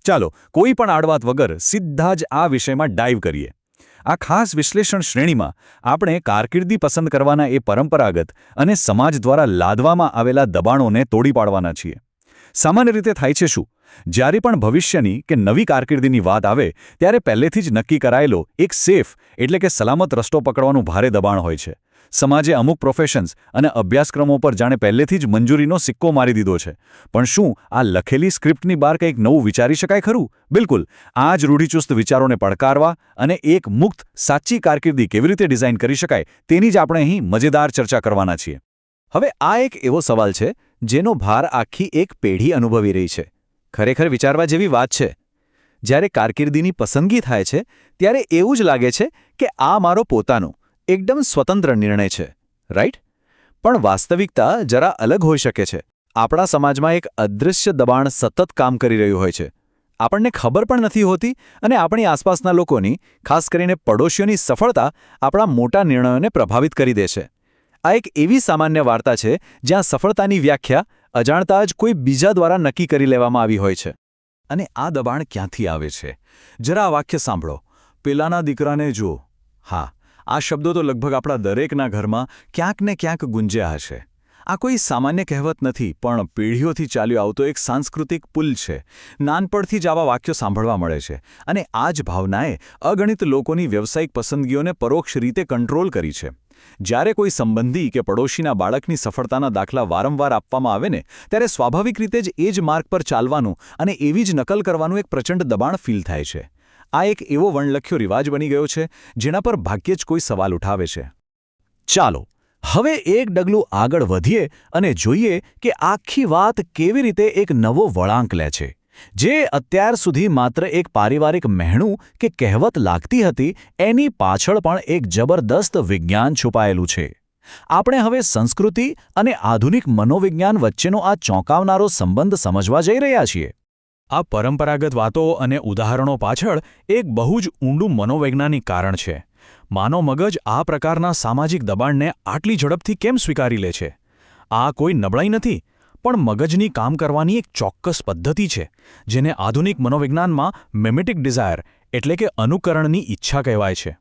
ચાલો કોઈ પણ આડવાત વગર સીધા જ આ વિષયમાં ડાઇવ કરીએ. આ ખાસ વિશ્લેષણ શ્રેણીમાં આપણે કારકિર્દી પસંદ કરવાના એ પરંપરાગત અને સમાજ દ્વારા લાદવામાં આવેલા દબાણોને તોડી પાડવાના છીએ. સામાન્ય રીતે થાય છે શું? જ્યારે પણ ભવિષ્યની કે નવી કારકિર્દીની વાત આવે ત્યારે પહેલેથી જ નક્કી કરાયેલો એક સેફ એટલે કે સલામત રસ્તો પકડવાનું ભારે દબાણ હોય છે. સમાજે અમુક પ્રોફેશન્સ અને અભ્યાસક્રમો પર જાણે પહેલેથી જ મંજૂરીનો સિક્કો મારી દીધો છે. પણ શું આ લખેલી સ્ક્રિપ્ટની બહાર કંઈક નવું વિચારી શકાય ખરું? બિલકુલ. આ જ રૂઢિચુસ્ત વિચારોને પડકારવા અને એક મુક્ત સાચી કારકિર્દી કેવી રીતે ડિઝાઇન કરી શકાય તેની જ આપણે અહીં મજેદાર ચર્ચા કરવાના છીએ. હવે આ એક એવો સવાલ છે જેનો ભાર આખી એક પેઢી અનુભવી રહી છે. ખરેખર વિચારવા જેવી વાત છે. જ્યારે કારકિર્દીની પસંદગી થાય છે ત્યારે એવું જ લાગે છે કે આ મારો પોતાનો એકદમ સ્વતંત્ર નિર્ણય છે, રાઈટ? પણ વાસ્તવિકતા જરા અલગ હોઈ શકે છે. આપણા સમાજમાં એક અદૃશ્ય દબાણ સતત કામ કરી રહ્યું હોય છે. આપણને ખબર પણ નથી હોતી અને આપણી આસપાસના લોકોની, ખાસ કરીને પડોશીઓની સફળતા આપણા મોટા નિર્ણયોને પ્રભાવિત કરી દે છે. આ એક એવી સામાન્ય વાર્તા છે જ્યાં સફળતાની વ્યાખ્યા અજાણતા જ કોઈ બીજા દ્વારા નક્કી કરી લેવામાં આવી હોય છે. અને આ દબાણ ક્યાંથી આવે છે? જરા આ વાક્ય સાંભળો. પેલાના દીકરાને જુઓ. હા, આ શબ્દો તો લગભગ આપણા દરેકના ઘરમાં ક્યાંક ને ક્યાંક ગુંજ્યા હશે. આ કોઈ સામાન્ય કહેવત નથી, પણ પેઢીઓથી ચાલ્યો આવતો એક સાંસ્કૃતિક પુલ છે. નાનપણથી જ આવા વાક્યો સાંભળવા મળે છે અને આ જ ભાવનાએ અગણિત લોકોની વ્યવસાયિક પસંદગીઓને પરોક્ષ રીતે કંટ્રોલ કરી છે. જ્યારે કોઈ સંબંધી કે પડોશીના બાળકની સફળતાના દાખલા વારંવાર આપવામાં આવે ને ત્યારે સ્વાભાવિક રીતે જ એ જ માર્ગ પર ચાલવાનું અને એવી જ નકલ કરવાનું એક પ્રચંડ દબાણ ફીલ થાય છે. આ એક એવો વણલખ્યો રિવાજ બની ગયો છે જેના પર ભાગ્યે જ કોઈ સવાલ ઉઠાવે છે. ચાલો હવે એક ડગલું આગળ વધીએ અને જોઈએ કે આખી વાત કેવી રીતે એક નવો વળાંક લે છે. જે અત્યાર સુધી માત્ર એક પારિવારિક મહેણું કે કહેવત લાગતી હતી એની પાછળ પણ એક જબરદસ્ત વિજ્ઞાન છુપાયેલું છે. આપણે હવે સંસ્કૃતિ અને આધુનિક મનોવિજ્ઞાન વચ્ચેનો આ ચોંકાવનારો સંબંધ સમજવા જઈ રહ્યા છીએ. આ પરંપરાગત વાતો અને ઉદાહરણો પાછળ એક બહુ જ ઊંડું મનોવૈજ્ઞાનિક કારણ છે. માનવ મગજ આ પ્રકારના સામાજિક દબાણને આટલી ઝડપથી કેમ સ્વીકારી લે છે? આ કોઈ નબળાઈ નથી, પણ મગજની કામ કરવાની એક ચોક્કસ પદ્ધતિ છે જેને આધુનિક મનોવિજ્ઞાનમાં મેમેટિક ડિઝાયર એટલે કે અનુકરણની ઈચ્છા કહેવાય છે.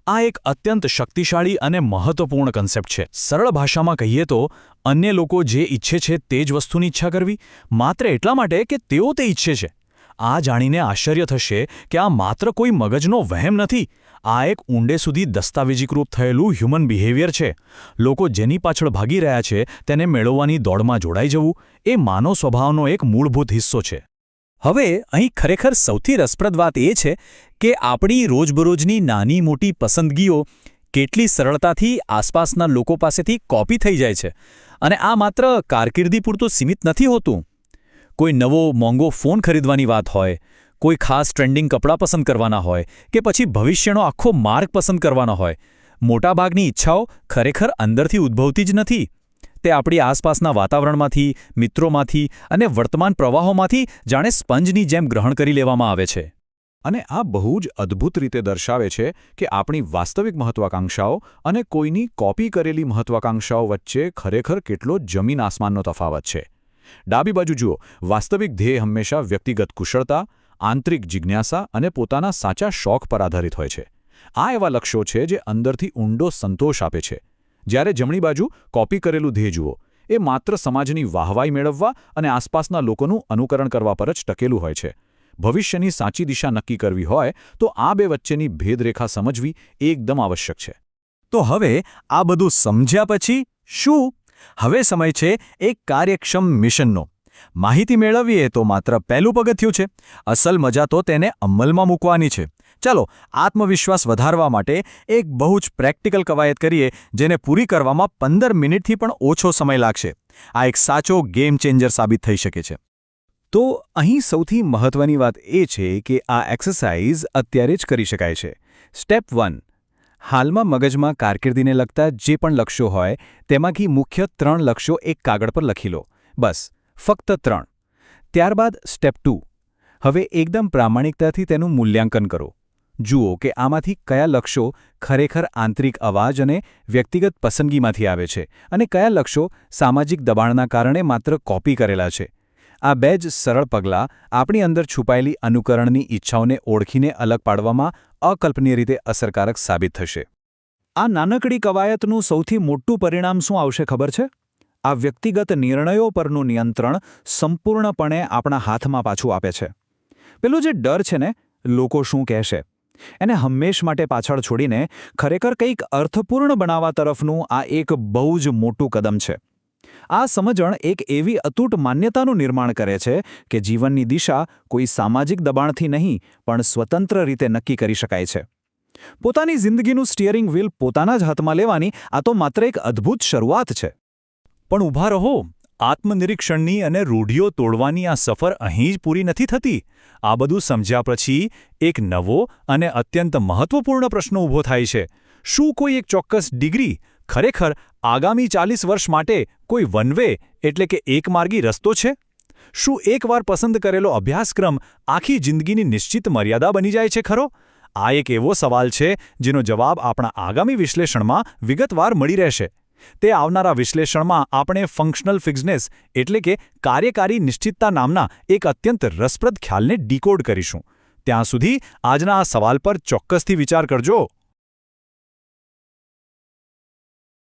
આ એક અત્યંત શક્તિશાળી અને મહત્વપૂર્ણ કન્સેપ્ટ છે. સરળ ભાષામાં કહીએ તો અન્ય લોકો જે ઈચ્છે છે તે જ વસ્તુની ઈચ્છા કરવી, માત્ર એટલા માટે કે તેઓ તે ઈચ્છે છે. આ જાણીને આશ્ચર્ય થશે કે આ માત્ર કોઈ મગજનો વહેમ નથી. આ એક ઊંડે સુધી દસ્તાવેજીકૃત થયેલું હ્યુમન બિહેવિયર છે. લોકો જેની પાછળ ભાગી રહ્યા છે તેને મેળવવાની દોડમાં જોડાઈ જવું એ માનવ સ્વભાવનો એક મૂળભૂત હિસ્સો છે. હવે અહીં ખરેખર સૌથી રસપ્રદ વાત એ છે કે આપણી રોજબરોજની નાની મોટી પસંદગીઓ કેટલી સરળતાથી આસપાસના લોકો પાસેથી કોપી થઈ જાય છે. અને આ માત્ર કારકિર્દી પૂરતું સીમિત નથી હોતું. કોઈ નવો મોંઘો ફોન ખરીદવાની વાત હોય, કોઈ ખાસ ટ્રેન્ડિંગ કપડાં પસંદ કરવાના હોય કે પછી ભવિષ્યનો આખો માર્ગ પસંદ કરવાનો હોય, મોટાભાગની ઈચ્છાઓ ખરેખર અંદરથી ઉદ્ભવતી જ નથી. તે આપણી આસપાસના વાતાવરણમાંથી, મિત્રોમાંથી અને વર્તમાન પ્રવાહોમાંથી જાણે સ્પંજની જેમ ગ્રહણ કરી લેવામાં આવે છે. અને આ બહુ જ અદ્ભુત રીતે દર્શાવે છે કે આપણી વાસ્તવિક મહત્વાકાંક્ષાઓ અને કોઈની કોપી કરેલી મહત્વાકાંક્ષાઓ વચ્ચે ખરેખર કેટલો જમીન આસમાનનો તફાવત છે. ડાબી બાજુ જુઓ, વાસ્તવિક ધ્યેય હંમેશા વ્યક્તિગત કુશળતા, આંતરિક જિજ્ઞાસા અને પોતાના સાચા શોખ પર આધારિત હોય છે. આ એવા લક્ષ્યો છે જે અંદરથી ઊંડો સંતોષ આપે છે. જ્યારે જમણી બાજુ કોપી કરેલું ધ્યેય જુઓ, એ માત્ર સમાજની વાહવાઈ મેળવવા અને આસપાસના લોકોનું અનુકરણ કરવા પર જ ટકેલું હોય છે. ભવિષ્યની સાચી દિશા નક્કી કરવી હોય તો આ બે વચ્ચેની ભેદરેખા સમજવી એકદમ આવશ્યક છે. તો હવે આ બધું સમજ્યા પછી શું? હવે સમય છે એક કાર્યક્ષમ મિશનનો. માહિતી મેળવીએ તો માત્ર પહેલું પગથિયું છે. અસલ મજા તો તેને અમલમાં મૂકવાની છે. ચાલો આત્મવિશ્વાસ વધારવા માટે એક બહુ જ પ્રેક્ટિકલ કવાયત કરીએ જેને પૂરી કરવામાં 15 મિનિટથી પણ ઓછો સમય લાગશે. આ એક સાચો ગેમ ચેન્જર સાબિત થઈ શકે છે. તો અહીં સૌથી મહત્વની વાત એ છે કે આ એક્સરસાઇઝ અત્યારે જ કરી શકાય છે. સ્ટેપ 1. હાલમાં મગજમાં કારકિર્દીને લગતા જે પણ લક્ષ્યો હોય તેમાંથી મુખ્ય 3 લક્ષ્યો એક કાગળ પર લખી લો. બસ, ફક્ત 3. ત્યારબાદ સ્ટેપ 2. હવે એકદમ પ્રામાણિકતાથી તેનું મૂલ્યાંકન કરો. જુઓ કે આમાંથી કયા લક્ષ્યો ખરેખર આંતરિક અવાજ અને વ્યક્તિગત પસંદગીમાંથી આવે છે અને કયા લક્ષ્યો સામાજિક દબાણના કારણે માત્ર કોપી કરેલા છે. આ બે જ સરળ પગલાં આપણી અંદર છુપાયેલી અનુકરણની ઈચ્છાઓને ઓળખીને અલગ પાડવામાં અકલ્પનીય રીતે અસરકારક સાબિત થશે. આ નાનકડી કવાયતનું સૌથી મોટું પરિણામ શું આવશે ખબર છે? આ વ્યક્તિગત નિર્ણયો પરનું નિયંત્રણ સંપૂર્ણપણે આપણા હાથમાં પાછું આપે છે. પેલું જે ડર છે ને, લોકો શું કહેશે, એને હંમેશ માટે પાછળ છોડીને ખરેખર કંઈક અર્થપૂર્ણ બનાવવા તરફનું આ એક બહુ જ મોટું કદમ છે. આ સમજણ એક એવી અતૂટ માન્યતાનું નિર્માણ કરે છે કે જીવનની દિશા કોઈ સામાજિક દબાણથી નહીં પણ સ્વતંત્ર રીતે નક્કી કરી શકાય છે. પોતાની જિંદગીનું સ્ટિયરિંગ વ્હીલ પોતાના જ હાથમાં લેવાની આ તો માત્ર એક અદ્ભુત શરૂઆત છે. પણ ઊભા રહો, આત્મનિરીક્ષણની અને રૂઢિઓ તોડવાની આ સફર અહીં જ પૂરી નથી થતી. આ બધું સમજ્યા પછી એક નવો અને અત્યંત મહત્વપૂર્ણ પ્રશ્ન ઊભો થાય છે. શું કોઈ એક ચોક્કસ ડિગ્રી ખરેખર આગામી 40 વર્ષ માટે કોઈ વન વે એટલે કે એકમાર્ગી રસ્તો છે? શું એકવાર પસંદ કરેલો અભ્યાસક્રમ આખી જિંદગીની નિશ્ચિત મર્યાદા બની જાય છે ખરો? આ એક એવો સવાલ છે જેનો જવાબ આપણા આગામી વિશ્લેષણમાં વિગતવાર મળી રહેશે. તે આવનારા વિશ્લેષણમાં આપણે ફંક્શનલ ફિક્સનેસ એટલે કે કાર્યકારી નિશ્ચિતતા નામના એક અત્યંત રસપ્રદ ખ્યાલને ડીકોડ કરીશું. ત્યાં સુધી આજના આ સવાલ પર ચોક્કસથી વિચાર કરજો.